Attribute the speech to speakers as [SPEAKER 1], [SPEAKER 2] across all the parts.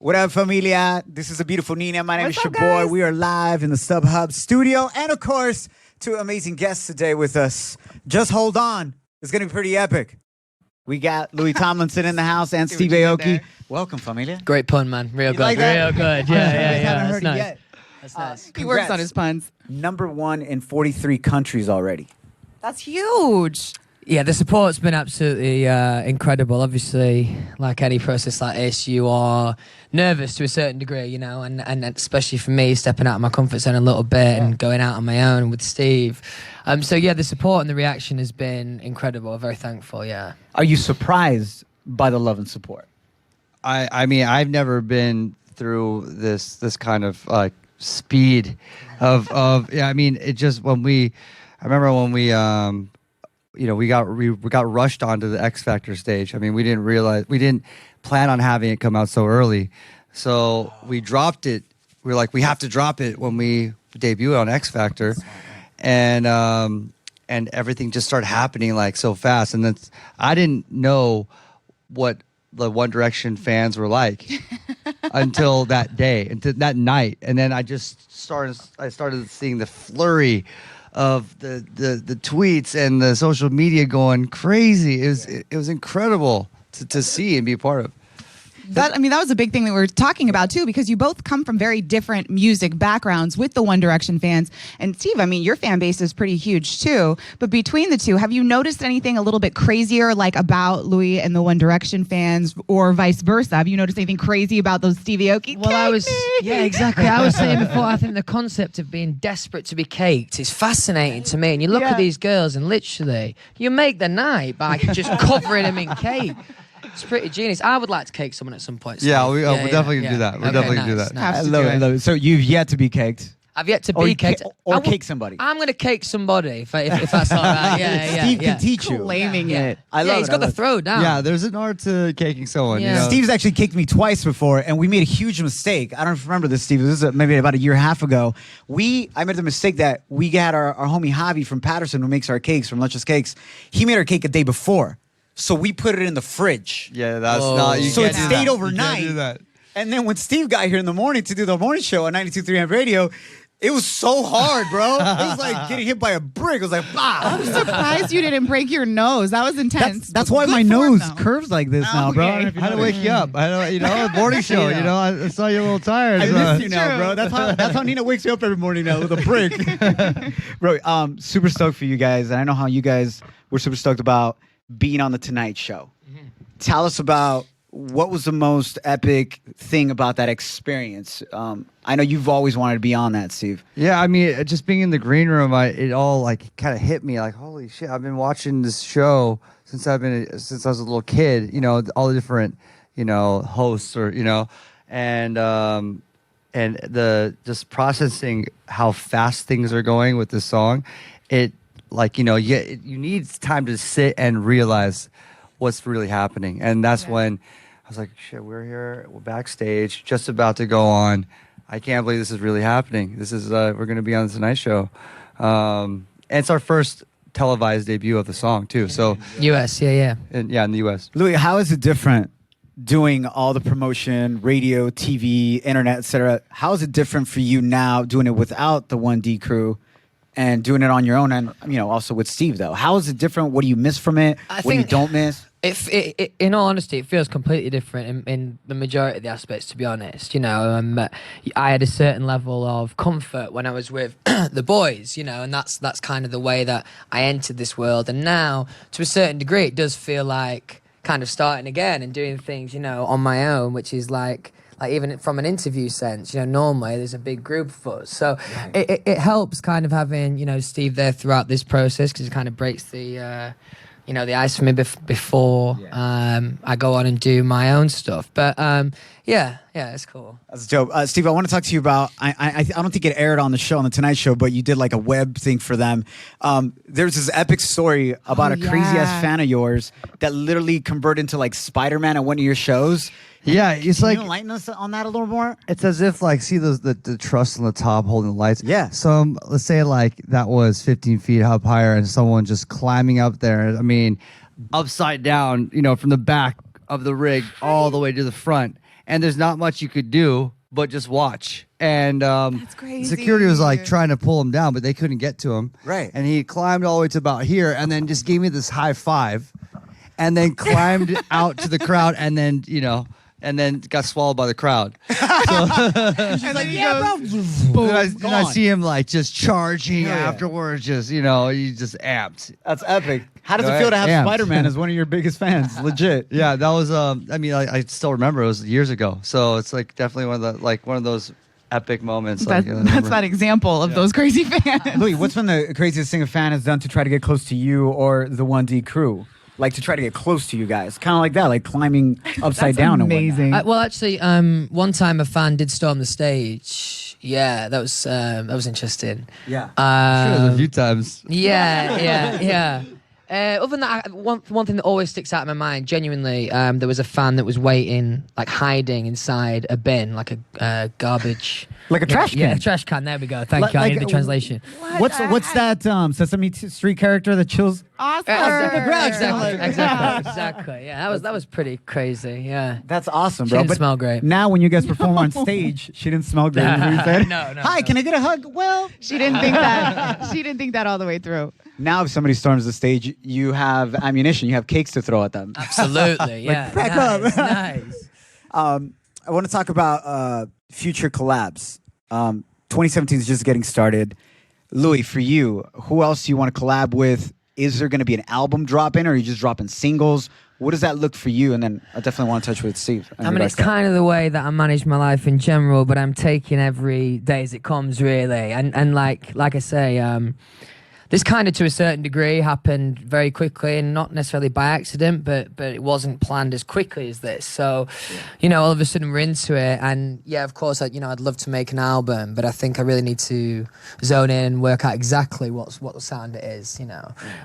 [SPEAKER 1] What up, familia? This is a beautiful Nina. My name
[SPEAKER 2] What's
[SPEAKER 1] is
[SPEAKER 2] up,
[SPEAKER 1] your boy.
[SPEAKER 2] guys?
[SPEAKER 1] We are live in the SubHub studio. And of course, two amazing guests today with us. Just hold on. It's going to be pretty epic. We got Louis Tomlinson in the house and Steve Aoki. Welcome, familia.
[SPEAKER 3] Great pun, man. Real good.
[SPEAKER 1] like that?
[SPEAKER 3] Real good. Yeah,
[SPEAKER 1] Haven't
[SPEAKER 3] yeah.
[SPEAKER 1] heard
[SPEAKER 3] That's
[SPEAKER 1] it
[SPEAKER 3] nice.
[SPEAKER 1] yet.
[SPEAKER 3] That's nice.
[SPEAKER 2] He works on his puns.
[SPEAKER 1] #1 in 43 countries already.
[SPEAKER 2] That's huge.
[SPEAKER 3] Yeah, the support's been absolutely incredible. Obviously, like any process like this, you are nervous to a certain degree, you know, and especially for me, stepping out of my comfort zone a little bit and going out on my own with Steve. So yeah, the support and the reaction has been incredible. Very thankful, yeah.
[SPEAKER 1] Are you surprised by the love and support?
[SPEAKER 4] I mean, I've never been through this kind of like speed of yeah. I mean, it just I remember when we we got rushed onto the X Factor stage. I mean, we didn't plan on having it come out so early, so we dropped it. We were like, we have to drop it when we debut on X Factor, and everything just started happening like so fast. And then I didn't know what the One Direction fans were like until that day, until that night, and then I started seeing the flurry of the tweets and the social media going crazy. It was incredible to see and be a part of.
[SPEAKER 2] That was a big thing that we were talking about too, because you both come from very different music backgrounds with the One Direction fans. And Steve, I mean, your fan base is pretty huge too. But between the two, have you noticed anything a little bit crazier, like about Louis and the One Direction fans, or vice versa? Have you noticed anything crazy about those Steve Aoki?
[SPEAKER 3] Well, yeah, exactly. I was saying before, I think the concept of being desperate to be caked is fascinating to me. And you look at these girls and literally, you make the night by just covering them in cake. It's pretty genius. I would like to cake someone at some point.
[SPEAKER 4] Yeah, we're definitely gonna do that. We're definitely gonna do that.
[SPEAKER 2] Have
[SPEAKER 1] I
[SPEAKER 2] to
[SPEAKER 1] love
[SPEAKER 2] do
[SPEAKER 1] it. I
[SPEAKER 2] it.
[SPEAKER 1] love it. So you've yet to be caked?
[SPEAKER 3] I've yet to be caked.
[SPEAKER 1] Or cake somebody.
[SPEAKER 3] I'm going to cake somebody if that's all right. Yeah.
[SPEAKER 1] Steve can teach you.
[SPEAKER 2] Claiming it.
[SPEAKER 1] I love
[SPEAKER 3] He's
[SPEAKER 1] it.
[SPEAKER 3] got the throw down.
[SPEAKER 4] Yeah, there's an art to caking someone.
[SPEAKER 3] Yeah.
[SPEAKER 4] You know?
[SPEAKER 1] Steve's actually kicked me twice before, and we made a huge mistake. I don't remember this, Steve. This is maybe about a year and a half ago. I made the mistake that we had our homie Javi from Patterson, who makes our cakes, from Luscious Cakes. He made our cake a day before. So we put it in the fridge.
[SPEAKER 4] Yeah, that's
[SPEAKER 3] Whoa.
[SPEAKER 4] not. You
[SPEAKER 1] So
[SPEAKER 4] can't
[SPEAKER 1] it
[SPEAKER 4] do
[SPEAKER 1] stayed
[SPEAKER 4] that.
[SPEAKER 1] overnight.
[SPEAKER 4] You can't do that.
[SPEAKER 1] And then when Steve got here in the morning to do the morning show on 92.3 Amp Radio, it was so hard, bro. It was like getting hit by a brick. It was like,
[SPEAKER 2] I'm
[SPEAKER 1] bah.
[SPEAKER 2] surprised you didn't break your nose. That was intense.
[SPEAKER 1] That's why
[SPEAKER 2] Good
[SPEAKER 1] my
[SPEAKER 2] form,
[SPEAKER 1] nose
[SPEAKER 2] though.
[SPEAKER 1] curves like this now, bro. I don't know if you
[SPEAKER 4] I had to
[SPEAKER 1] know
[SPEAKER 4] wake
[SPEAKER 1] that.
[SPEAKER 4] you up. The morning show.
[SPEAKER 1] Yeah.
[SPEAKER 4] You know, I saw you a little tired.
[SPEAKER 1] I
[SPEAKER 4] so-
[SPEAKER 1] miss you now, bro. That's how Nina wakes me up every morning now with a brick. Bro, super stoked for you guys. And I know how you guys were super stoked about being on the Tonight Show. Tell us about what was the most epic thing about that experience. I know you've always wanted to be on that, Steve.
[SPEAKER 4] Yeah, I mean, just being in the green room, it all like kind of hit me like, holy shit! I've been watching this show since I was a little kid. You know, all the different hosts and the just processing how fast things are going with this song. It you need time to sit and realize what's really happening, and that's when I was like, shit, we're backstage, just about to go on. I can't believe this is really happening. This is we're going to be on the Tonight Show, and it's our first televised debut of the song too. So
[SPEAKER 3] US, yeah.
[SPEAKER 4] in the US.
[SPEAKER 1] Louis, how is it different doing all the promotion, radio, TV, internet, etc.? How is it different for you now doing it without the 1D crew and doing it on your own, and also with Steve though? How is it different? What do you miss from it? What you don't miss?
[SPEAKER 3] In all honesty, it feels completely different in the majority of the aspects, to be honest. I had a certain level of comfort when I was with the boys, and that's kind of the way that I entered this world. And now, to a certain degree, it does feel like kind of starting again and doing things, on my own, which is like even from an interview sense, normally there's a big group of us. So it helps kind of having, Steve there throughout this process, because it kind of breaks the the ice for me before I go on and do my own stuff. But yeah, it's cool.
[SPEAKER 1] That's dope. Steve, I want to talk to you about, I don't think it aired on the show, on the Tonight Show, but you did like a web thing for them. There's this epic story about a crazy ass fan of yours that literally converted into like Spider-Man at one of your shows.
[SPEAKER 4] Yeah, it's
[SPEAKER 1] Can
[SPEAKER 4] like
[SPEAKER 1] you enlighten us on that a little more?
[SPEAKER 4] it's as if see the truss on the top holding the lights.
[SPEAKER 1] Yeah.
[SPEAKER 4] So let's say that was 15 feet up higher, and someone just climbing up there. I mean, upside down, from the back of the rig all the way to the front. and there's not much you could do but just watch. And
[SPEAKER 2] That's crazy.
[SPEAKER 4] security was like trying to pull him down, but they couldn't get to him.
[SPEAKER 1] Right.
[SPEAKER 4] And he climbed all the way to about here, and then just gave me this high five, and then climbed out to the crowd, and then and then got swallowed by the crowd.
[SPEAKER 1] She's like, yeah, bro. Boom,
[SPEAKER 4] And I
[SPEAKER 1] gone.
[SPEAKER 4] see him like just charging
[SPEAKER 1] Hell yeah.
[SPEAKER 4] afterwards, just you just amped.
[SPEAKER 1] That's epic. How does it
[SPEAKER 4] Right?
[SPEAKER 1] feel to have
[SPEAKER 4] Amped.
[SPEAKER 1] Spider-Man as one of your biggest fans? Legit.
[SPEAKER 4] Yeah, that was I mean, I still remember it was years ago, so it's like definitely one of those epic moments.
[SPEAKER 2] That's, that's that example of those crazy fans.
[SPEAKER 1] Louis, what's been the craziest thing a fan has done to try to get close to you or the 1D crew? Like to try to get close to you guys, kind of like that, like climbing upside
[SPEAKER 2] That's
[SPEAKER 1] down.
[SPEAKER 2] amazing.
[SPEAKER 3] Well, actually, one time a fan did storm the stage. Yeah, that was interesting.
[SPEAKER 1] Yeah.
[SPEAKER 4] a few times.
[SPEAKER 3] Yeah. Other than that, one thing that always sticks out in my mind, genuinely, there was a fan that was waiting, like hiding inside a bin, like a garbage,
[SPEAKER 1] Like a trash can.
[SPEAKER 3] Yeah, a trash can. There we go. Thank you. I needed the translation.
[SPEAKER 1] What's that Sesame Street character that chills?
[SPEAKER 2] Oscar.
[SPEAKER 3] Exactly. Yeah, that was pretty crazy. Yeah.
[SPEAKER 1] That's awesome,
[SPEAKER 3] She
[SPEAKER 1] bro.
[SPEAKER 3] didn't
[SPEAKER 1] But
[SPEAKER 3] smell great.
[SPEAKER 1] now when you guys perform on stage, she didn't smell great. You know what you said?
[SPEAKER 3] No.
[SPEAKER 1] Hi, can I get a hug? Well,
[SPEAKER 2] She didn't think that. She didn't think that all the way through.
[SPEAKER 1] now if somebody storms the stage, you have ammunition. You have cakes to throw at them.
[SPEAKER 3] Absolutely. Yeah.
[SPEAKER 1] back
[SPEAKER 3] nice,
[SPEAKER 1] up.
[SPEAKER 3] nice.
[SPEAKER 1] I want to talk about future collabs. 2017 is just getting started. Louis, for you, who else do you want to collab with? Is there going to be an album drop-in, or are you just dropping singles? What does that look for you? And then I definitely want to touch with Steve.
[SPEAKER 3] I mean, it's kind of the way that I manage my life in general, but I'm taking every day as it comes, really. And like I say, this kind of, to a certain degree, happened very quickly, and not necessarily by accident, but it wasn't planned as quickly as this. So, all of a sudden we're into it, and yeah, of course, I'd love to make an album, but I think I really need to zone in and work out exactly what the sound it is,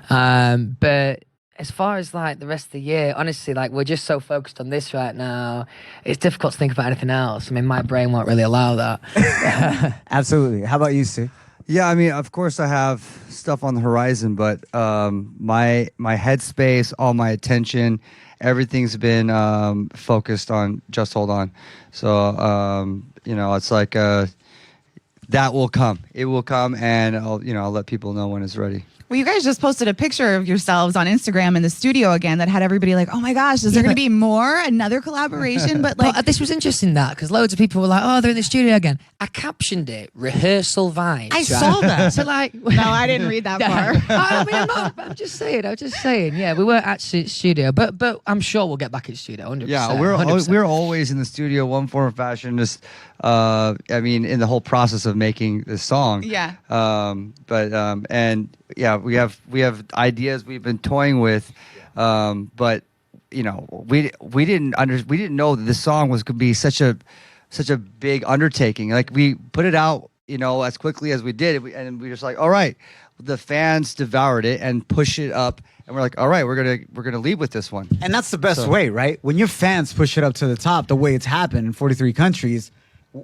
[SPEAKER 3] But as far as like the rest of the year, honestly, like we're just so focused on this right now, it's difficult to think about anything else. I mean, my brain won't really allow that.
[SPEAKER 1] Absolutely. How about you, Steve?
[SPEAKER 4] Yeah, I mean, of course I have stuff on the horizon, but my headspace, all my attention, everything's been focused on Just Hold On. So, it's like that will come. It will come, and I'll let people know when it's ready.
[SPEAKER 2] Well, you guys just posted a picture of yourselves on Instagram in the studio again that had everybody like, oh my gosh, is there going to be another collaboration? But like,
[SPEAKER 3] Well, this was interesting because loads of people were like, oh, they're in the studio again. I captioned it, rehearsal vibes.
[SPEAKER 2] I saw that.
[SPEAKER 3] So like,
[SPEAKER 2] no, I didn't read that far.
[SPEAKER 3] I mean, I'm just saying. Yeah, we weren't actually at studio, but I'm sure we'll get back at studio. 100%.
[SPEAKER 4] Yeah,
[SPEAKER 3] 100%.
[SPEAKER 4] we're always in the studio, one form or fashion. Just in the whole process of making this song.
[SPEAKER 2] Yeah.
[SPEAKER 4] We have ideas we've been toying with, but we didn't know that this song was going to be such a big undertaking. Like we put it out, as quickly as we did, and we just like, all right, the fans devoured it and pushed it up, and we're like, all right, we're gonna lead with this one.
[SPEAKER 1] And that's the best way, right? When your fans push it up to the top, the way it's happened in 43 countries,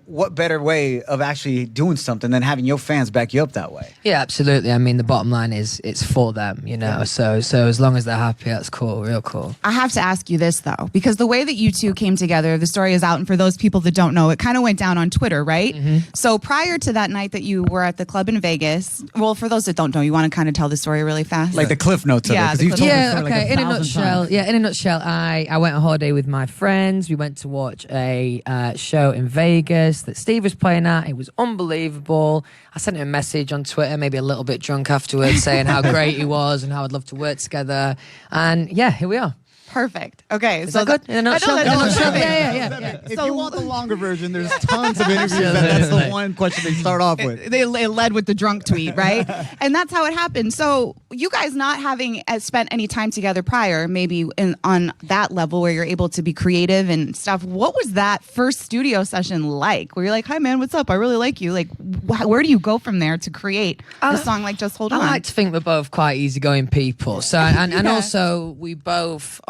[SPEAKER 1] what better way of actually doing something than having your fans back you up that way?
[SPEAKER 3] Yeah, absolutely. I mean, the bottom line is it's for them, So as long as they're happy, that's cool, real cool.
[SPEAKER 2] I have to ask you this though, because the way that you two came together, the story is out, and for those people that don't know, it kind of went down on Twitter, right?
[SPEAKER 3] Mm-hmm.
[SPEAKER 2] So prior to that night that you were at the club in Vegas, well, for those that don't know, you want to kind of tell the story really fast?
[SPEAKER 1] Like the cliff notes of it.
[SPEAKER 2] Yeah,
[SPEAKER 1] 'cause
[SPEAKER 2] the
[SPEAKER 1] you've
[SPEAKER 2] cliff
[SPEAKER 1] told the
[SPEAKER 3] Yeah,
[SPEAKER 1] story like
[SPEAKER 3] okay. In a
[SPEAKER 1] 1,000
[SPEAKER 3] nutshell,
[SPEAKER 1] times.
[SPEAKER 3] in a nutshell, I went on holiday with my friends. We went to watch a show in Vegas that Steve was playing at. It was unbelievable. I sent him a message on Twitter, maybe a little bit drunk afterwards, saying how great he was and how I'd love to work together. And yeah, here we are.
[SPEAKER 2] Perfect. Okay.
[SPEAKER 3] Is that good? In a nutshell?
[SPEAKER 2] that's
[SPEAKER 3] In a nutshell?
[SPEAKER 2] perfect.
[SPEAKER 3] Yeah.
[SPEAKER 1] If
[SPEAKER 2] So-
[SPEAKER 1] you want the longer version, there's tons of interviews. That's the one question they start off with.
[SPEAKER 2] They led with the drunk tweet, right? And that's how it happened. So you guys not having spent any time together prior, maybe on that level where you're able to be creative and stuff. What was that first studio session like? Where you're like, "Hi, man, what's up? I really like you." Like, where do you go from there to create a song like "Just Hold On"?
[SPEAKER 3] I like to think we're both quite easygoing people. So and
[SPEAKER 2] Yeah.
[SPEAKER 3] also we both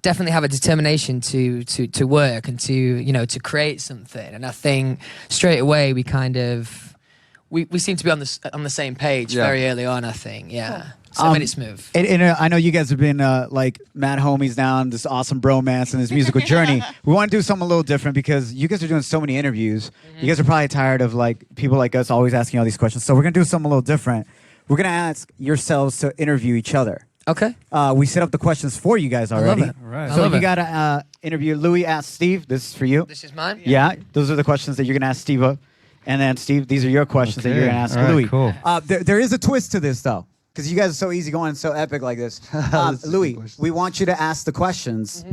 [SPEAKER 3] definitely have a determination to work and to create something. And I think straight away we we seem to be on the same page very early on. I think, yeah. So made it smooth.
[SPEAKER 1] And I know you guys have been like mad homies now on this awesome bromance and this musical journey. We want to do something a little different because you guys are doing so many interviews. You guys are probably tired of like people like us always asking all these questions. So we're gonna do something a little different. We're gonna ask yourselves to interview each other.
[SPEAKER 3] Okay.
[SPEAKER 1] We set up the questions for you guys already.
[SPEAKER 3] I love it.
[SPEAKER 4] All right.
[SPEAKER 1] So you gotta interview Louis. Ask Steve. This is for you.
[SPEAKER 3] This is mine.
[SPEAKER 1] Yeah. Those are the questions that you're gonna ask Steve. And then Steve, these are your questions that you're gonna ask
[SPEAKER 4] All right,
[SPEAKER 1] Louis.
[SPEAKER 4] cool.
[SPEAKER 1] There is a twist to this though. Because you guys are so easygoing and so epic like this. Louis, we want you to ask the questions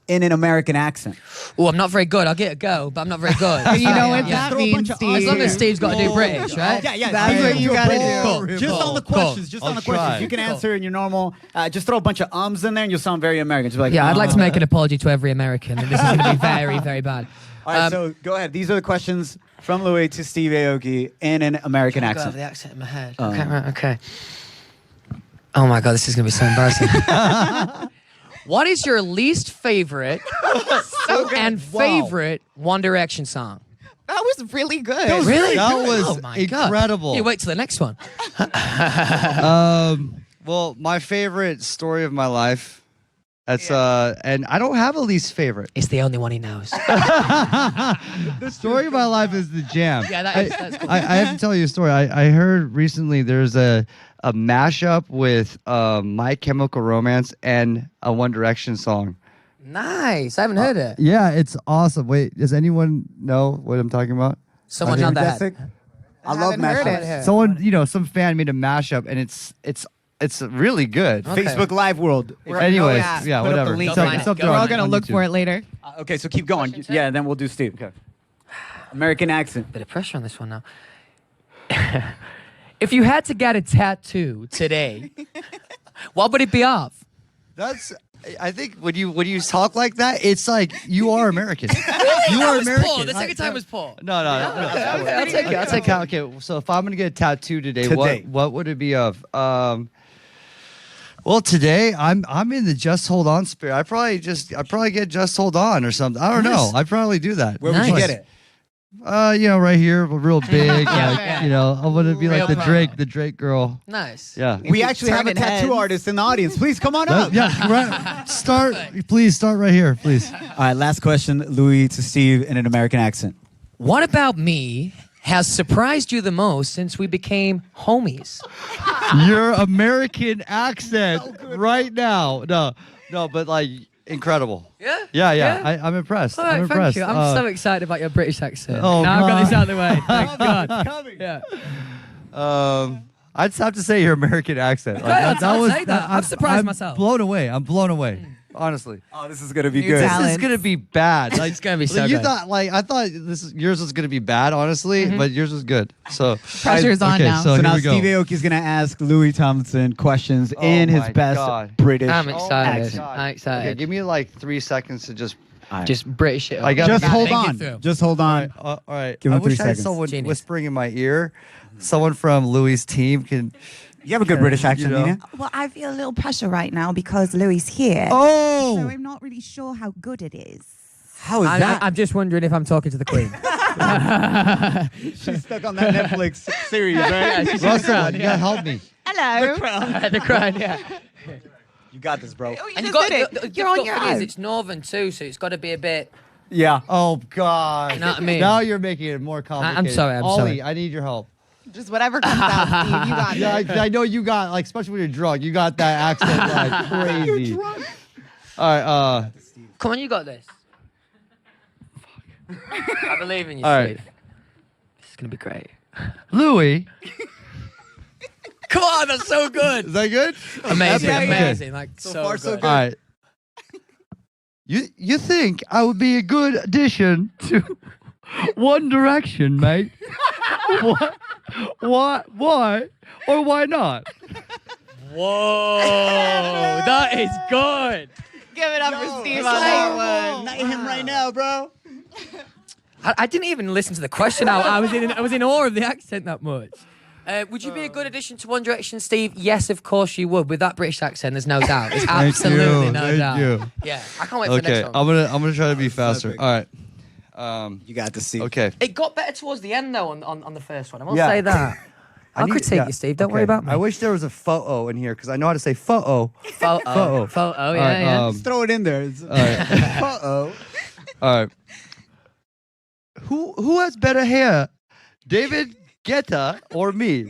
[SPEAKER 1] in an American accent.
[SPEAKER 3] Oh, I'm not very good. I'll get a go, but I'm not very good.
[SPEAKER 2] You know what
[SPEAKER 1] Yeah.
[SPEAKER 2] that
[SPEAKER 1] Throw a bunch
[SPEAKER 2] means,
[SPEAKER 1] of
[SPEAKER 2] Steve.
[SPEAKER 3] As long as Steve's got to do British, right?
[SPEAKER 1] Yeah.
[SPEAKER 2] That's what you gotta do.
[SPEAKER 3] Cool.
[SPEAKER 1] Just on the questions. Just on the questions.
[SPEAKER 4] try.
[SPEAKER 1] You can answer in your normal. Just throw a bunch of ums in there, and you'll sound very American. Just be like,
[SPEAKER 3] Yeah, I'd like to make an apology to every American. And this is going to be very, very bad.
[SPEAKER 1] All right, so go ahead. These are the questions from Louis to Steve Aoki in an American
[SPEAKER 3] I've got
[SPEAKER 1] accent.
[SPEAKER 3] the accent in my head. Okay, right, okay. Oh my God, this is going to be so embarrassing. What is your least favorite and favorite One Direction song?
[SPEAKER 2] That was really good.
[SPEAKER 3] Really?
[SPEAKER 4] That
[SPEAKER 3] Good.
[SPEAKER 4] was
[SPEAKER 3] Oh my God.
[SPEAKER 4] incredible.
[SPEAKER 3] You wait till the next one.
[SPEAKER 4] Well, my favorite story of my life. That's and I don't have a least favorite.
[SPEAKER 3] It's the only one he knows.
[SPEAKER 4] The story of my life is the jam.
[SPEAKER 3] Yeah, that's cool.
[SPEAKER 4] I have to tell you a story. I heard recently there's a mashup with My Chemical Romance and a One Direction song.
[SPEAKER 3] Nice. I haven't heard it.
[SPEAKER 4] Yeah, it's awesome. Wait, does anyone know what I'm talking about?
[SPEAKER 3] Someone on that.
[SPEAKER 1] I love
[SPEAKER 2] haven't heard
[SPEAKER 1] mashups.
[SPEAKER 2] it.
[SPEAKER 4] Someone, some fan made a mashup, and it's really good.
[SPEAKER 3] Okay.
[SPEAKER 1] Facebook Live World.
[SPEAKER 4] Anyways,
[SPEAKER 2] yeah.
[SPEAKER 4] yeah,
[SPEAKER 1] Put up the
[SPEAKER 4] whatever.
[SPEAKER 1] link.
[SPEAKER 4] It's up-
[SPEAKER 3] Go
[SPEAKER 4] it's
[SPEAKER 3] find
[SPEAKER 4] up
[SPEAKER 3] it.
[SPEAKER 4] there
[SPEAKER 2] We're
[SPEAKER 4] on-
[SPEAKER 2] all gonna
[SPEAKER 4] on
[SPEAKER 2] look
[SPEAKER 4] YouTube.
[SPEAKER 2] for it later.
[SPEAKER 1] Okay, so keep going.
[SPEAKER 3] Question,
[SPEAKER 1] Yeah, and then we'll do Steve. Okay. American accent.
[SPEAKER 3] Bit of pressure on this one now. If you had to get a tattoo today, what would it be of?
[SPEAKER 4] That's. I think when you talk like that, it's like you are American. You
[SPEAKER 3] That
[SPEAKER 4] are
[SPEAKER 3] was
[SPEAKER 4] American.
[SPEAKER 3] poor. The second time was poor.
[SPEAKER 4] No.
[SPEAKER 3] I'll take it. I'll take it.
[SPEAKER 4] Okay, so if I'm gonna get a tattoo today,
[SPEAKER 1] Today.
[SPEAKER 4] what would it be of? Well, today I'm in the Just Hold On spirit. I probably get Just Hold On or something. I don't know. I'd probably do that.
[SPEAKER 1] Where would you
[SPEAKER 3] Nice.
[SPEAKER 1] get it?
[SPEAKER 4] Right here, real big.
[SPEAKER 3] Yeah.
[SPEAKER 4] I want to be like
[SPEAKER 3] Real
[SPEAKER 4] the Drake girl.
[SPEAKER 3] Nice.
[SPEAKER 4] Yeah.
[SPEAKER 1] We actually have a
[SPEAKER 2] Turning
[SPEAKER 1] tattoo
[SPEAKER 2] heads.
[SPEAKER 1] artist in the audience. Please come on up.
[SPEAKER 4] Right. Please start right here, please.
[SPEAKER 1] All right, last question, Louis to Steve in an American accent.
[SPEAKER 3] What about me has surprised you the most since we became homies?
[SPEAKER 4] Your American accent right now. No, but like incredible.
[SPEAKER 3] Yeah?
[SPEAKER 4] Yeah. I'm impressed.
[SPEAKER 3] All right,
[SPEAKER 4] I'm impressed.
[SPEAKER 3] thank you. I'm so excited about your British accent.
[SPEAKER 4] Oh,
[SPEAKER 3] now I've got this
[SPEAKER 4] God.
[SPEAKER 3] out of the way. Thank God. Yeah.
[SPEAKER 4] I'd just have to say your American accent.
[SPEAKER 3] I'd say that. I'm surprised myself.
[SPEAKER 4] Blown away. I'm blown away. Honestly.
[SPEAKER 1] Oh, this is gonna be
[SPEAKER 2] New
[SPEAKER 1] good.
[SPEAKER 2] talent.
[SPEAKER 4] This is gonna be bad. Like,
[SPEAKER 3] It's gonna be so
[SPEAKER 4] you
[SPEAKER 3] good.
[SPEAKER 4] thought I thought yours was gonna be bad, honestly, but yours was good. So
[SPEAKER 2] Pressure's on
[SPEAKER 4] okay,
[SPEAKER 2] now.
[SPEAKER 4] so
[SPEAKER 1] So
[SPEAKER 4] here
[SPEAKER 1] now
[SPEAKER 4] we go.
[SPEAKER 1] Steve Aoki is gonna ask Louis Tomlinson questions in his
[SPEAKER 4] my
[SPEAKER 1] best
[SPEAKER 4] God.
[SPEAKER 1] British
[SPEAKER 3] I'm excited.
[SPEAKER 1] accent.
[SPEAKER 3] I'm excited.
[SPEAKER 4] Okay, give me like 3 seconds to just.
[SPEAKER 1] All right.
[SPEAKER 3] Just British it.
[SPEAKER 4] I got-
[SPEAKER 1] Just
[SPEAKER 3] Yeah,
[SPEAKER 1] hold
[SPEAKER 3] think it
[SPEAKER 1] on.
[SPEAKER 3] through.
[SPEAKER 1] Just hold on.
[SPEAKER 4] All right.
[SPEAKER 1] Give
[SPEAKER 4] I
[SPEAKER 1] him 3
[SPEAKER 4] wish I had
[SPEAKER 1] seconds.
[SPEAKER 4] someone
[SPEAKER 3] Genius.
[SPEAKER 4] whispering in my ear. Someone from Louis' team can.
[SPEAKER 1] You have a good British accent,
[SPEAKER 4] know.
[SPEAKER 1] Nina.
[SPEAKER 5] Well, I feel a little pressure right now because Louis here. So
[SPEAKER 4] Oh.
[SPEAKER 5] I'm not really sure how good it is.
[SPEAKER 1] How is that?
[SPEAKER 3] I'm just wondering if I'm talking to the Queen.
[SPEAKER 1] She's stuck on that Netflix series, right?
[SPEAKER 4] Russell, you gotta help me.
[SPEAKER 5] Hello.
[SPEAKER 3] The Crown, yeah.
[SPEAKER 1] You got this, bro.
[SPEAKER 2] Oh, you
[SPEAKER 3] And
[SPEAKER 2] just
[SPEAKER 3] got,
[SPEAKER 2] did it.
[SPEAKER 3] the
[SPEAKER 2] You're on
[SPEAKER 3] difficult
[SPEAKER 2] your
[SPEAKER 3] thing is
[SPEAKER 2] own.
[SPEAKER 3] it's northern too, so it's got to be a bit.
[SPEAKER 1] Yeah.
[SPEAKER 4] Oh God.
[SPEAKER 3] You know what I mean?
[SPEAKER 4] Now you're making it more complicated.
[SPEAKER 3] sorry, I'm
[SPEAKER 4] Ollie,
[SPEAKER 3] sorry.
[SPEAKER 4] I need your help.
[SPEAKER 2] Just whatever comes out, Steve. You got
[SPEAKER 4] Yeah,
[SPEAKER 2] it.
[SPEAKER 4] I know you got like, especially when you're drunk, you got that accent like crazy. All right.
[SPEAKER 3] Come on, you got this. I believe in you,
[SPEAKER 4] All right.
[SPEAKER 3] Steve. This is gonna be great.
[SPEAKER 4] Louis.
[SPEAKER 3] Come on, that's so good.
[SPEAKER 4] Is that good?
[SPEAKER 3] Amazing,
[SPEAKER 4] Okay.
[SPEAKER 3] amazing. Like
[SPEAKER 1] So
[SPEAKER 3] so
[SPEAKER 1] far,
[SPEAKER 3] good.
[SPEAKER 1] so good.
[SPEAKER 4] All right. You think I would be a good addition to One Direction, mate? What? Why? Or why not?
[SPEAKER 3] Whoa, that is good.
[SPEAKER 2] Give it up for Steve
[SPEAKER 1] it's
[SPEAKER 2] on that
[SPEAKER 1] like,
[SPEAKER 2] one.
[SPEAKER 1] Knight him right now, bro.
[SPEAKER 3] I didn't even listen to the question. I was in awe of the accent that much. Would you be a good addition to One Direction, Steve? Yes, of course you would. With that British accent, there's no doubt. It's absolutely no
[SPEAKER 4] Thank
[SPEAKER 3] doubt.
[SPEAKER 4] you.
[SPEAKER 3] Yeah, I can't wait for the
[SPEAKER 4] Okay,
[SPEAKER 3] next one.
[SPEAKER 4] I'm gonna try to be faster.
[SPEAKER 1] epic.
[SPEAKER 4] All right.
[SPEAKER 1] You got to see.
[SPEAKER 4] Okay.
[SPEAKER 3] It got better towards the end though on the first one. I will
[SPEAKER 4] Yeah.
[SPEAKER 3] say that. I'll critique you, Steve. Don't worry about me.
[SPEAKER 4] I wish there was a photo in here because I know how to say photo.
[SPEAKER 3] Photo.
[SPEAKER 4] All
[SPEAKER 3] Yeah,
[SPEAKER 4] right,
[SPEAKER 3] yeah.
[SPEAKER 1] Just throw it in there. It's,
[SPEAKER 4] right.
[SPEAKER 1] Uh-oh.
[SPEAKER 4] All right. Who has better hair, David Guetta or me?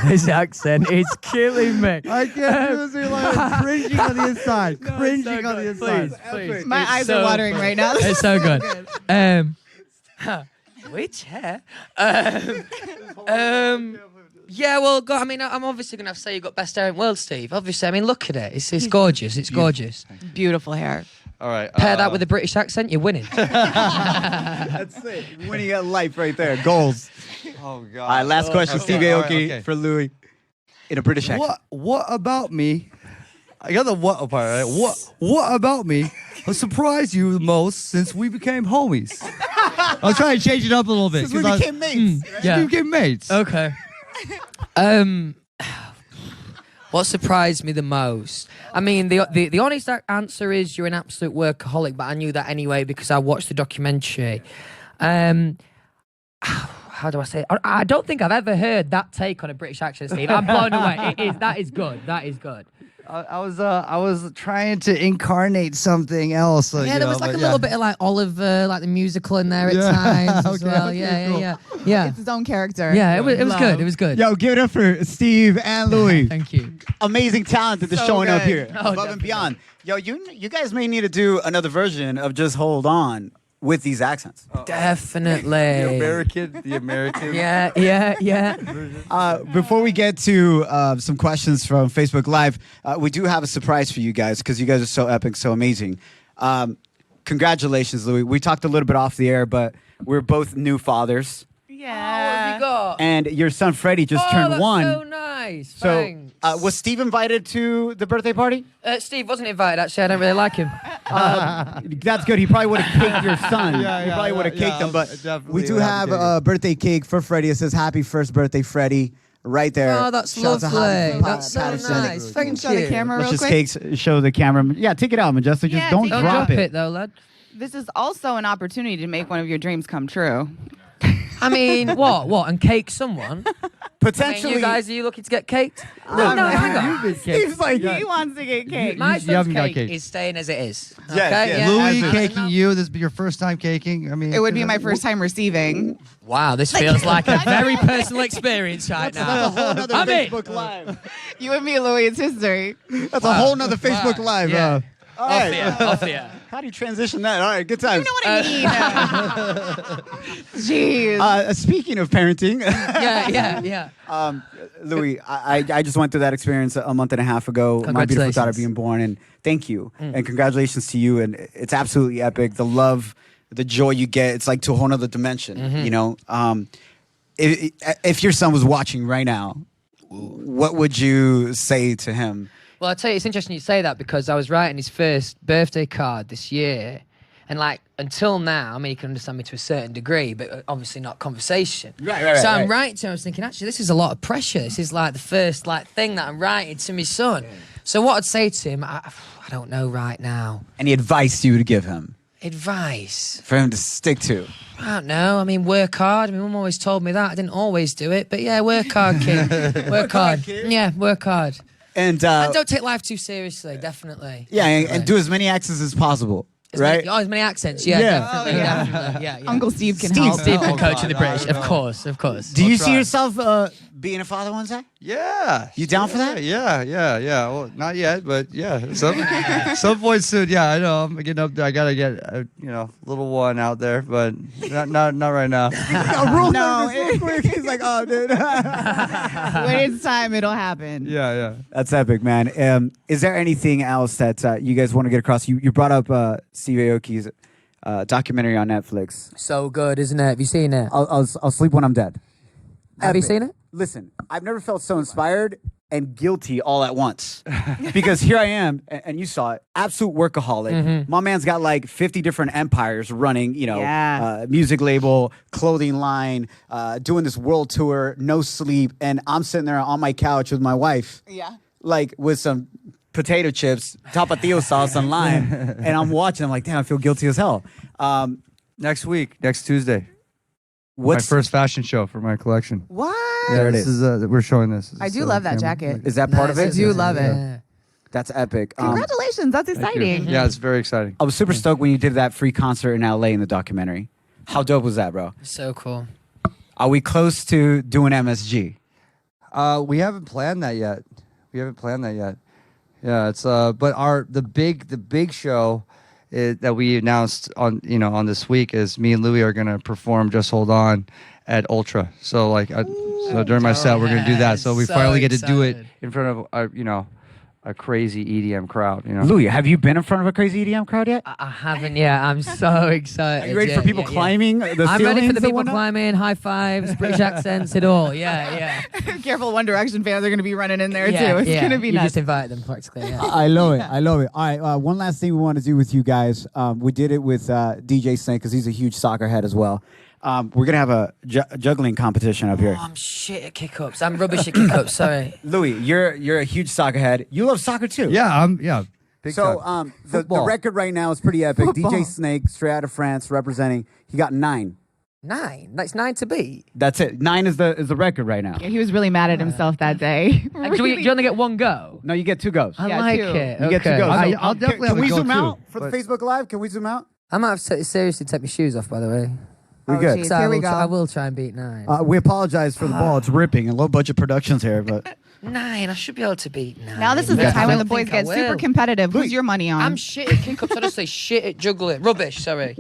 [SPEAKER 3] His accent is killing me.
[SPEAKER 4] I can't do it. I'm cringing on the inside. Cringing on the inside.
[SPEAKER 3] Please.
[SPEAKER 2] My eyes are watering right now.
[SPEAKER 3] It's so good. Which hair? Yeah, well, I mean, I'm obviously going to have to say you got best hair in the world, Steve. Obviously, I mean, look at it. It's gorgeous. It's gorgeous.
[SPEAKER 2] Beautiful hair.
[SPEAKER 4] All right.
[SPEAKER 3] Pair that with a British accent, you're winning.
[SPEAKER 1] That's it. Winning at life right there. Goals.
[SPEAKER 4] Oh God.
[SPEAKER 1] All right, last question,
[SPEAKER 4] Okay,
[SPEAKER 1] Steve
[SPEAKER 4] all
[SPEAKER 1] Aoki
[SPEAKER 4] right, okay.
[SPEAKER 1] for Louis in a British accent.
[SPEAKER 4] What about me? I got the what part, right? What about me has surprised you the most since we became homies? I was trying to change it up a little bit.
[SPEAKER 1] Since we became mates.
[SPEAKER 3] Yeah.
[SPEAKER 4] We became mates.
[SPEAKER 3] Okay. What surprised me the most? I mean, the honest answer is you're an absolute workaholic, but I knew that anyway because I watched the documentary. How do I say it? I don't think I've ever heard that take on a British accent, Steve. I'm blown away. That is good. That is good.
[SPEAKER 4] I was trying to incarnate something else.
[SPEAKER 3] Yeah, there was like a little bit of like Oliver, like the musical in there at times as well.
[SPEAKER 4] okay,
[SPEAKER 3] Yeah,
[SPEAKER 4] cool.
[SPEAKER 3] yeah.
[SPEAKER 2] It's his own character.
[SPEAKER 3] Yeah, it was good. It was good.
[SPEAKER 1] Yo, give it up for Steve and Louis.
[SPEAKER 3] Thank you.
[SPEAKER 1] Amazing talent that they're
[SPEAKER 2] So
[SPEAKER 1] showing up
[SPEAKER 2] good.
[SPEAKER 1] here.
[SPEAKER 3] Oh,
[SPEAKER 1] Above and
[SPEAKER 3] definitely.
[SPEAKER 1] beyond. Yo, you guys may need to do another version of Just Hold On with these accents.
[SPEAKER 3] Definitely.
[SPEAKER 4] The American.
[SPEAKER 3] Yeah.
[SPEAKER 1] Before we get to some questions from Facebook Live, we do have a surprise for you guys because you guys are so epic, so amazing. Congratulations, Louis. We talked a little bit off the air, but we're both new fathers.
[SPEAKER 2] Yeah.
[SPEAKER 3] You got?
[SPEAKER 1] And your son Freddie just turned
[SPEAKER 3] that's
[SPEAKER 1] 1.
[SPEAKER 3] so nice.
[SPEAKER 1] So,
[SPEAKER 3] Thanks.
[SPEAKER 1] was Steve invited to the birthday party?
[SPEAKER 3] Steve wasn't invited, actually. I don't really like him.
[SPEAKER 1] That's good. He probably would have caked your son. He probably would have caked him. But
[SPEAKER 4] definitely
[SPEAKER 1] we do
[SPEAKER 4] would
[SPEAKER 1] have
[SPEAKER 4] have to
[SPEAKER 1] a birthday cake for Freddie. It says "Happy First Birthday, Freddie." Right there.
[SPEAKER 3] Oh, that's
[SPEAKER 1] Shouts out
[SPEAKER 3] lovely.
[SPEAKER 1] to
[SPEAKER 3] That's so
[SPEAKER 1] Patterson.
[SPEAKER 3] nice. Thank
[SPEAKER 2] Show the
[SPEAKER 3] you.
[SPEAKER 2] camera real
[SPEAKER 1] Let's just
[SPEAKER 2] quick.
[SPEAKER 1] show the camera. Yeah, take it out, Majestic. Just
[SPEAKER 2] Yeah,
[SPEAKER 1] don't
[SPEAKER 2] take it
[SPEAKER 3] Don't
[SPEAKER 1] drop
[SPEAKER 3] drop
[SPEAKER 1] it.
[SPEAKER 3] it, though, lad.
[SPEAKER 2] This is also an opportunity to make one of your dreams come true.
[SPEAKER 3] I mean, what? And cake someone? I mean,
[SPEAKER 1] Potentially.
[SPEAKER 3] are you looking to get caked?
[SPEAKER 1] No,
[SPEAKER 3] no, hang on.
[SPEAKER 1] Steve's like,
[SPEAKER 2] He wants to get cake.
[SPEAKER 3] My
[SPEAKER 4] you
[SPEAKER 3] son's
[SPEAKER 4] haven't got
[SPEAKER 3] cake
[SPEAKER 4] cake.
[SPEAKER 3] is staying as it is.
[SPEAKER 1] Yes,
[SPEAKER 3] Okay?
[SPEAKER 1] yes.
[SPEAKER 3] Yeah.
[SPEAKER 4] Louis
[SPEAKER 1] As
[SPEAKER 4] caking you. This be your first time caking. I mean,
[SPEAKER 2] It would be my first time receiving.
[SPEAKER 3] Wow, this feels like a very personal experience right
[SPEAKER 1] that's a
[SPEAKER 3] now.
[SPEAKER 1] whole nother
[SPEAKER 3] I'm in.
[SPEAKER 1] Facebook Live.
[SPEAKER 2] You and me, Louis, it's history.
[SPEAKER 1] That's a whole nother Facebook
[SPEAKER 3] Wow.
[SPEAKER 1] Live.
[SPEAKER 3] Yeah.
[SPEAKER 1] All
[SPEAKER 3] Off
[SPEAKER 1] right.
[SPEAKER 3] the air. Off the air.
[SPEAKER 1] How do you transition that? All right, good times.
[SPEAKER 2] You know what I mean? Jeez.
[SPEAKER 1] Speaking of parenting,
[SPEAKER 3] Yeah.
[SPEAKER 1] Louis, I just went through that experience a month and a half ago. My beautiful daughter
[SPEAKER 3] Congratulations.
[SPEAKER 1] being born, and thank you, and congratulations to you. And it's absolutely epic. The love, the joy you get, it's like to a whole other dimension. You know, if your son was watching right now, what would you say to him?
[SPEAKER 3] Well, I tell you, it's interesting you say that because I was writing his first birthday card this year. And like, until now, I mean, he can understand me to a certain degree, but obviously not conversation.
[SPEAKER 1] Right,
[SPEAKER 3] so I'm
[SPEAKER 1] right.
[SPEAKER 3] writing to him, I was thinking, actually, this is a lot of pressure. This is like the first like thing that I'm writing to my son. So what I'd say to him, I don't know right now.
[SPEAKER 1] Any advice you would give him
[SPEAKER 3] Advice?
[SPEAKER 1] for him to stick to?
[SPEAKER 3] I don't know. I mean, work hard. I mean, Mum always told me that. I didn't always do it, but yeah, work hard, kid. Work hard. Yeah, work hard.
[SPEAKER 1] And
[SPEAKER 3] And don't take life too seriously, definitely.
[SPEAKER 1] yeah, and
[SPEAKER 3] Definitely.
[SPEAKER 1] do as many accents as possible, right?
[SPEAKER 3] As many accents, yeah,
[SPEAKER 1] Yeah.
[SPEAKER 3] definitely, definitely. Yeah.
[SPEAKER 2] Uncle Steve can
[SPEAKER 1] Steve-
[SPEAKER 2] help.
[SPEAKER 3] Steve can
[SPEAKER 4] Oh,
[SPEAKER 3] coach
[SPEAKER 4] God,
[SPEAKER 3] in the British,
[SPEAKER 4] I
[SPEAKER 3] of
[SPEAKER 4] know.
[SPEAKER 3] course.
[SPEAKER 1] Do you
[SPEAKER 4] I'll
[SPEAKER 1] see
[SPEAKER 4] try.
[SPEAKER 1] yourself being a father one day?
[SPEAKER 4] Yeah.
[SPEAKER 1] You down for that?
[SPEAKER 4] Yeah. Well, not yet, but yeah. Some point soon. Yeah, I know. I'm getting up there. I gotta get little one out there, but not right now.
[SPEAKER 2] No,
[SPEAKER 1] real quick. He's like, oh, dude.
[SPEAKER 2] when it's time, it'll happen.
[SPEAKER 4] Yeah.
[SPEAKER 1] That's epic, man. Is there anything else that you guys want to get across? You brought up Steve Aoki's documentary on Netflix.
[SPEAKER 3] So good, isn't it? Have you seen it?
[SPEAKER 1] I'll sleep when I'm dead.
[SPEAKER 3] Have you
[SPEAKER 1] Epic.
[SPEAKER 3] seen it?
[SPEAKER 1] Listen, I've never felt so inspired and guilty all at once. Because here I am, and you saw it, absolute workaholic. My man's got like 50 different empires running,
[SPEAKER 2] Yeah.
[SPEAKER 1] music label, clothing line, doing this world tour, no sleep. And I'm sitting there on my couch with my wife,
[SPEAKER 2] Yeah.
[SPEAKER 1] like with some potato chips, tapatio sauce and lime. And I'm watching, I'm like, damn, I feel guilty as hell.
[SPEAKER 4] Next week, next Tuesday.
[SPEAKER 1] What's
[SPEAKER 4] my first fashion show for my collection.
[SPEAKER 2] What?
[SPEAKER 4] Yeah,
[SPEAKER 1] There it
[SPEAKER 4] this
[SPEAKER 1] is.
[SPEAKER 4] is. We're showing this.
[SPEAKER 2] I do love that jacket.
[SPEAKER 1] Is that part of
[SPEAKER 2] I
[SPEAKER 1] it?
[SPEAKER 2] do love it.
[SPEAKER 3] Yeah.
[SPEAKER 1] That's epic.
[SPEAKER 2] Congratulations. That's exciting.
[SPEAKER 4] Yeah, it's very exciting.
[SPEAKER 1] I was super stoked when you did that free concert in LA in the documentary. How dope was that, bro?
[SPEAKER 3] So cool.
[SPEAKER 1] Are we close to doing MSG?
[SPEAKER 4] We haven't planned that yet. Yeah, it's but the big show that we announced on this week is me and Louis are gonna perform Just Hold On at Ultra. So so during my set we're gonna do that. So we
[SPEAKER 3] So
[SPEAKER 4] finally get to do it
[SPEAKER 3] excited.
[SPEAKER 4] in front of a crazy EDM crowd.
[SPEAKER 1] Louis, have you been in front of a crazy EDM crowd yet?
[SPEAKER 3] I haven't yet. I'm so excited.
[SPEAKER 1] Are you ready for people climbing the ceilings?
[SPEAKER 3] I'm ready for the
[SPEAKER 1] and
[SPEAKER 3] people
[SPEAKER 1] whatnot?
[SPEAKER 3] climbing, high fives, British accents, it all. Yeah.
[SPEAKER 2] Careful, One Direction fans are going to be running in there
[SPEAKER 3] yeah,
[SPEAKER 2] too. It's going to be
[SPEAKER 3] you
[SPEAKER 2] nuts.
[SPEAKER 3] just invite them practically. Yeah.
[SPEAKER 1] I love it. I love it. All right. One last thing we want to do with you guys. We did it with DJ Snake because he's a huge soccer head as well. We're going to have a juggling competition up here.
[SPEAKER 3] Oh, I'm shit at kick-ups. I'm rubbish at kick-ups. Sorry.
[SPEAKER 1] Louis, you're a huge soccer head. You love soccer too.
[SPEAKER 4] Yeah. Big
[SPEAKER 1] So
[SPEAKER 4] time.
[SPEAKER 1] the record right now is pretty epic. DJ Snake, straight out of France, representing. He got 9.
[SPEAKER 3] 9. That's 9 to beat.
[SPEAKER 1] That's it. 9 is the record right now.
[SPEAKER 2] Yeah, he was really mad at himself that day.
[SPEAKER 3] Do you only get one go?
[SPEAKER 1] No, you get 2 goes.
[SPEAKER 3] I
[SPEAKER 2] Yeah,
[SPEAKER 3] like
[SPEAKER 2] 2.
[SPEAKER 3] it.
[SPEAKER 1] You get 2 goes.
[SPEAKER 3] Okay.
[SPEAKER 4] I'll definitely
[SPEAKER 1] Can
[SPEAKER 4] have a
[SPEAKER 1] we
[SPEAKER 4] go
[SPEAKER 1] zoom
[SPEAKER 4] too,
[SPEAKER 1] out for the
[SPEAKER 4] but-
[SPEAKER 1] Facebook Live? Can we zoom out?
[SPEAKER 3] I might have to seriously take my shoes off, by the way.
[SPEAKER 1] We
[SPEAKER 2] Oh,
[SPEAKER 1] good.
[SPEAKER 2] geez.
[SPEAKER 3] So
[SPEAKER 2] Here we go.
[SPEAKER 3] I will try and beat 9.
[SPEAKER 1] We apologize for the ball. It's ripping and low budget productions here, but
[SPEAKER 3] 9. I should be able to beat 9.
[SPEAKER 2] Now this is the
[SPEAKER 1] Yeah.
[SPEAKER 2] time when the
[SPEAKER 3] I
[SPEAKER 2] boys
[SPEAKER 3] think I
[SPEAKER 2] get super
[SPEAKER 3] will.
[SPEAKER 2] competitive. Who's your money on?
[SPEAKER 3] I'm shit at kick-ups. Honestly, shit at juggling. Rubbish. Sorry.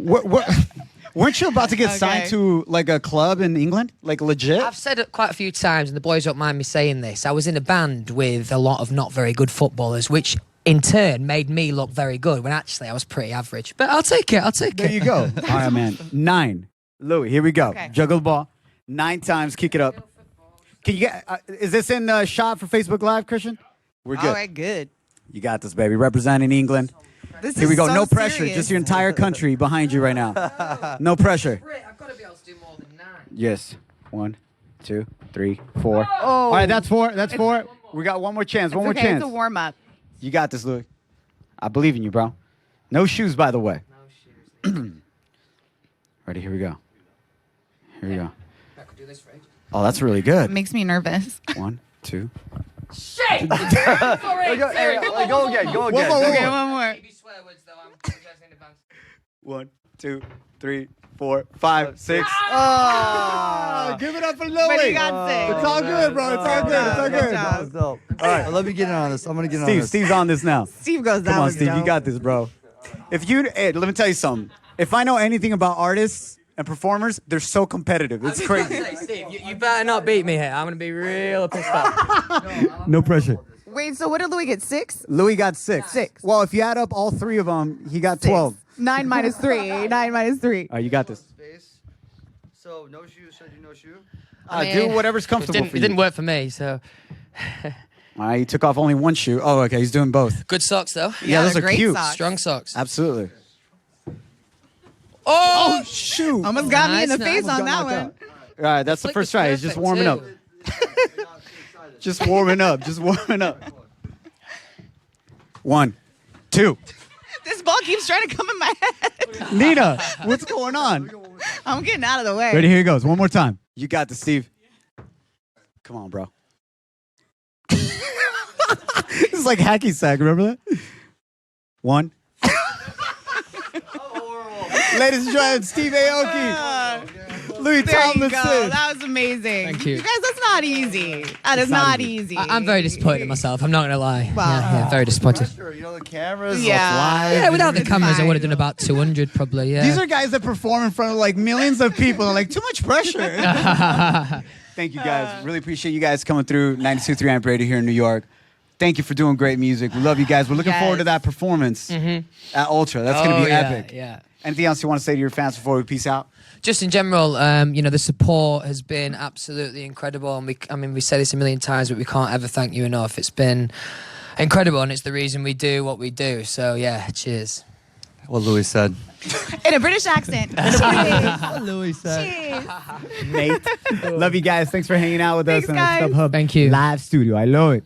[SPEAKER 1] weren't you about to get
[SPEAKER 2] Okay.
[SPEAKER 1] signed to like a club in England? Like legit?
[SPEAKER 3] I've said it quite a few times, and the boys don't mind me saying this. I was in a band with a lot of not very good footballers, which in turn made me look very good when actually I was pretty average. But I'll take it.
[SPEAKER 1] There you go. All right, man. 9. Louis, here we go.
[SPEAKER 2] Okay.
[SPEAKER 1] Juggle the ball 9 times. Kick it up. Can you get? Is this in the shot for Facebook Live, Christian? We're good.
[SPEAKER 2] All right, good.
[SPEAKER 1] You got this, baby. Representing England.
[SPEAKER 2] This
[SPEAKER 1] Here
[SPEAKER 2] is
[SPEAKER 1] we go.
[SPEAKER 2] so
[SPEAKER 1] No pressure.
[SPEAKER 2] serious.
[SPEAKER 1] Just your entire country behind you right now. No pressure.
[SPEAKER 3] I've got to be able to do more than 9.
[SPEAKER 1] Yes. 1, 2, 3, 4.
[SPEAKER 2] Oh.
[SPEAKER 1] All right, that's 4. That's 4. We got one more chance. One more
[SPEAKER 2] Okay,
[SPEAKER 1] chance.
[SPEAKER 2] it's a warm up.
[SPEAKER 1] You got this, Louis. I believe in you, bro. No shoes, by the way.
[SPEAKER 3] No shoes.
[SPEAKER 1] Ready? Here we go. Here we go.
[SPEAKER 3] I could do this for ages.
[SPEAKER 1] Oh, that's really good.
[SPEAKER 2] Makes me nervous.
[SPEAKER 1] 1, 2.
[SPEAKER 3] Shit! Sorry.
[SPEAKER 4] Go again.
[SPEAKER 1] One more.
[SPEAKER 2] Okay, one more.
[SPEAKER 3] Maybe swear words, though. I'm apologizing in advance.
[SPEAKER 1] 1, 2, 3, 4, 5, 6.
[SPEAKER 2] Ah!
[SPEAKER 1] Oh, give it up for Louis.
[SPEAKER 2] But he got 6.
[SPEAKER 1] It's all good, bro. It's all good. It's all
[SPEAKER 2] Good
[SPEAKER 1] good.
[SPEAKER 2] job.
[SPEAKER 4] All right, let me get in on this. I'm gonna get in on
[SPEAKER 1] Steve,
[SPEAKER 4] this.
[SPEAKER 1] Steve's on this now.
[SPEAKER 2] Steve goes, that
[SPEAKER 1] Come on,
[SPEAKER 2] was
[SPEAKER 1] Steve. You
[SPEAKER 2] dope.
[SPEAKER 1] got this, bro. Hey, let me tell you something. If I know anything about artists and performers, they're so competitive. It's crazy.
[SPEAKER 3] Say, Steve, you better not beat me here. I'm going to be real pissed off.
[SPEAKER 1] No pressure.
[SPEAKER 2] Wait, so what did Louis get? 6?
[SPEAKER 1] Louis got 6.
[SPEAKER 2] 6.
[SPEAKER 1] Well, if you add up all 3 of them, he got 12.
[SPEAKER 2] 9 minus 3. 9 minus 3.
[SPEAKER 1] All right, you got this.
[SPEAKER 4] So no shoes. Should I do no shoe?
[SPEAKER 1] Do whatever's comfortable for
[SPEAKER 3] It
[SPEAKER 1] you.
[SPEAKER 3] didn't work for me, so.
[SPEAKER 1] All right, he took off only 1 shoe. Oh, okay. He's doing both.
[SPEAKER 3] Good socks, though.
[SPEAKER 1] Yeah, those
[SPEAKER 2] they're
[SPEAKER 1] are
[SPEAKER 2] great
[SPEAKER 1] cute.
[SPEAKER 2] socks.
[SPEAKER 3] Strong socks.
[SPEAKER 1] Absolutely.
[SPEAKER 3] Oh!
[SPEAKER 1] Shoot.
[SPEAKER 2] Almost got me in the
[SPEAKER 3] Nice,
[SPEAKER 2] face
[SPEAKER 3] nice.
[SPEAKER 2] on that one.
[SPEAKER 1] All right, that's the
[SPEAKER 3] Flick
[SPEAKER 1] first
[SPEAKER 3] was
[SPEAKER 1] try. He's just
[SPEAKER 3] perfect,
[SPEAKER 1] warming up.
[SPEAKER 3] too.
[SPEAKER 1] Just warming up. Just warming up. 1, 2.
[SPEAKER 2] This ball keeps trying to come in my head.
[SPEAKER 1] Nina, what's going on?
[SPEAKER 2] I'm getting out of the way.
[SPEAKER 1] Ready? Here he goes. One more time. You got this, Steve. Come on, bro. This is like hacky sack. Remember that? 1. Ladies and gentlemen, Steve Aoki, Louis
[SPEAKER 2] There you go.
[SPEAKER 1] Tomlinson.
[SPEAKER 2] That was amazing.
[SPEAKER 3] Thank you.
[SPEAKER 2] You guys, that's not easy. That is
[SPEAKER 1] not
[SPEAKER 2] not
[SPEAKER 1] easy.
[SPEAKER 2] easy.
[SPEAKER 3] I'm very disappointed in myself. I'm not going to lie.
[SPEAKER 2] Wow.
[SPEAKER 3] Yeah, very disappointed.
[SPEAKER 4] Sure, you know the cameras.
[SPEAKER 2] Yeah.
[SPEAKER 3] Yeah, without the
[SPEAKER 2] It's
[SPEAKER 3] cameras, I
[SPEAKER 2] fine.
[SPEAKER 3] would have done about 200 probably, yeah.
[SPEAKER 1] These are guys that perform in front of like millions of people. They're like, too much pressure. Thank you guys. Really appreciate you guys coming through 92.3 Amp Radio here in New York. Thank you for doing great music. We love you guys. We're looking forward to that performance at Ultra. That's going to be epic.
[SPEAKER 3] Yeah.
[SPEAKER 1] Anything else you want to say to your fans before we peace out?
[SPEAKER 3] Just in general, the support has been absolutely incredible. And we say this a million times, but we can't ever thank you enough. It's been incredible, and it's the reason we do what we do. So, yeah, cheers.
[SPEAKER 4] What Louis said.
[SPEAKER 2] In a British accent.
[SPEAKER 4] What Louis said.
[SPEAKER 2] Cheers.
[SPEAKER 1] Nate. Love you guys. Thanks for hanging out with us
[SPEAKER 2] Thanks,
[SPEAKER 1] on
[SPEAKER 2] guys.
[SPEAKER 1] StubHub
[SPEAKER 3] Thank you.
[SPEAKER 1] Live Studio. I love it.